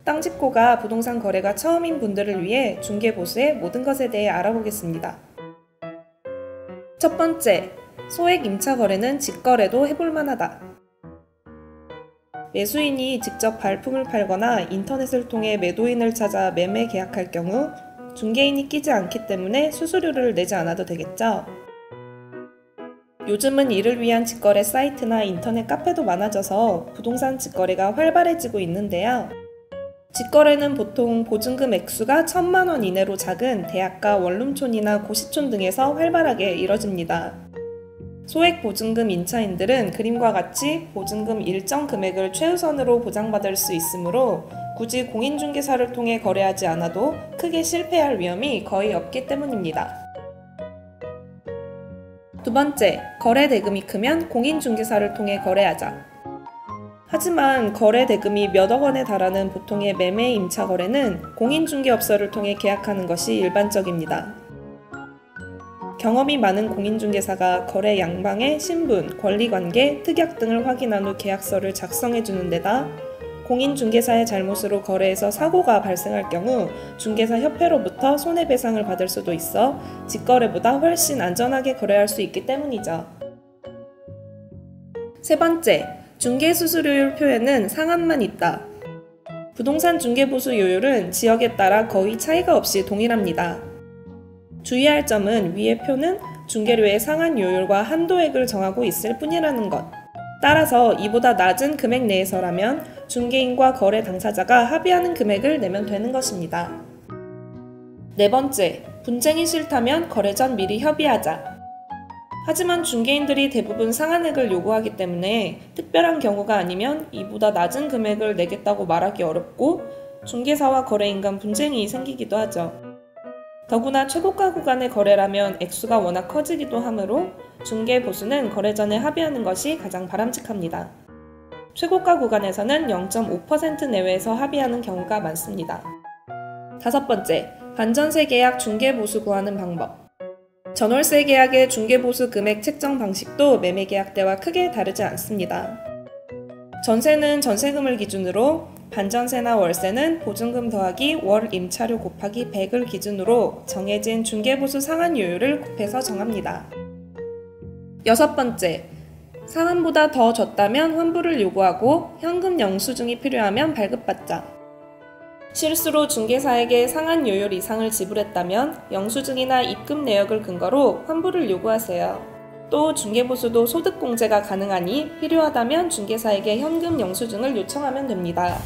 땅집고가 부동산 거래가 처음인 분들을 위해 중개보수의 모든 것에 대해 알아보겠습니다. 첫 번째, 소액 임차 거래는 직거래도 해볼 만하다. 매수인이 직접 발품을 팔거나 인터넷을 통해 매도인을 찾아 매매 계약할 경우 중개인이 끼지 않기 때문에 수수료를 내지 않아도 되겠죠. 요즘은 이를 위한 직거래 사이트나 인터넷 카페도 많아져서 부동산 직거래가 활발해지고 있는데요. 직거래는 보통 보증금 액수가 1,000만 원 이내로 작은 대학가 원룸촌이나 고시촌 등에서 활발하게 이뤄집니다. 소액 보증금 임차인들은 그림과 같이 보증금 일정 금액을 최우선으로 보장받을 수 있으므로 굳이 공인중개사를 통해 거래하지 않아도 크게 실패할 위험이 거의 없기 때문입니다. 두 번째, 거래 대금이 크면 공인중개사를 통해 거래하자. 하지만 거래 대금이 몇억 원에 달하는 보통의 매매 임차 거래는 공인중개업소를 통해 계약하는 것이 일반적입니다. 경험이 많은 공인중개사가 거래 양방의 신분, 권리관계, 특약 등을 확인한 후 계약서를 작성해 주는 데다 공인중개사의 잘못으로 거래에서 사고가 발생할 경우 중개사 협회로부터 손해배상을 받을 수도 있어 직거래보다 훨씬 안전하게 거래할 수 있기 때문이죠. 세 번째, 중개수수료율 표에는 상한만 있다. 부동산 중개보수료율은 지역에 따라 거의 차이가 없이 동일합니다. 주의할 점은 위의 표는 중개료의 상한요율과 한도액을 정하고 있을 뿐이라는 것. 따라서 이보다 낮은 금액 내에서라면 중개인과 거래 당사자가 합의하는 금액을 내면 되는 것입니다. 네 번째, 분쟁이 싫다면 거래 전 미리 협의하자. 하지만 중개인들이 대부분 상한액을 요구하기 때문에 특별한 경우가 아니면 이보다 낮은 금액을 내겠다고 말하기 어렵고 중개사와 거래인 간 분쟁이 생기기도 하죠. 더구나 최고가 구간의 거래라면 액수가 워낙 커지기도 하므로 중개보수는 거래 전에 합의하는 것이 가장 바람직합니다. 최고가 구간에서는 0.5% 내외에서 합의하는 경우가 많습니다. 다섯 번째, 반전세 계약 중개보수 구하는 방법. 전월세 계약의 중개보수 금액 책정 방식도 매매 계약 때와 크게 다르지 않습니다. 전세는 전세금을 기준으로, 반전세나 월세는 보증금 더하기 월 임차료 곱하기 100을 기준으로 정해진 중개보수 상한요율을 곱해서 정합니다. 여섯 번째, 상한보다 더 줬다면 환불을 요구하고 현금 영수증이 필요하면 발급받자. 실수로 중개사에게 상한요율 이상을 지불했다면 영수증이나 입금 내역을 근거로 환불을 요구하세요. 또 중개보수도 소득공제가 가능하니 필요하다면 중개사에게 현금 영수증을 요청하면 됩니다.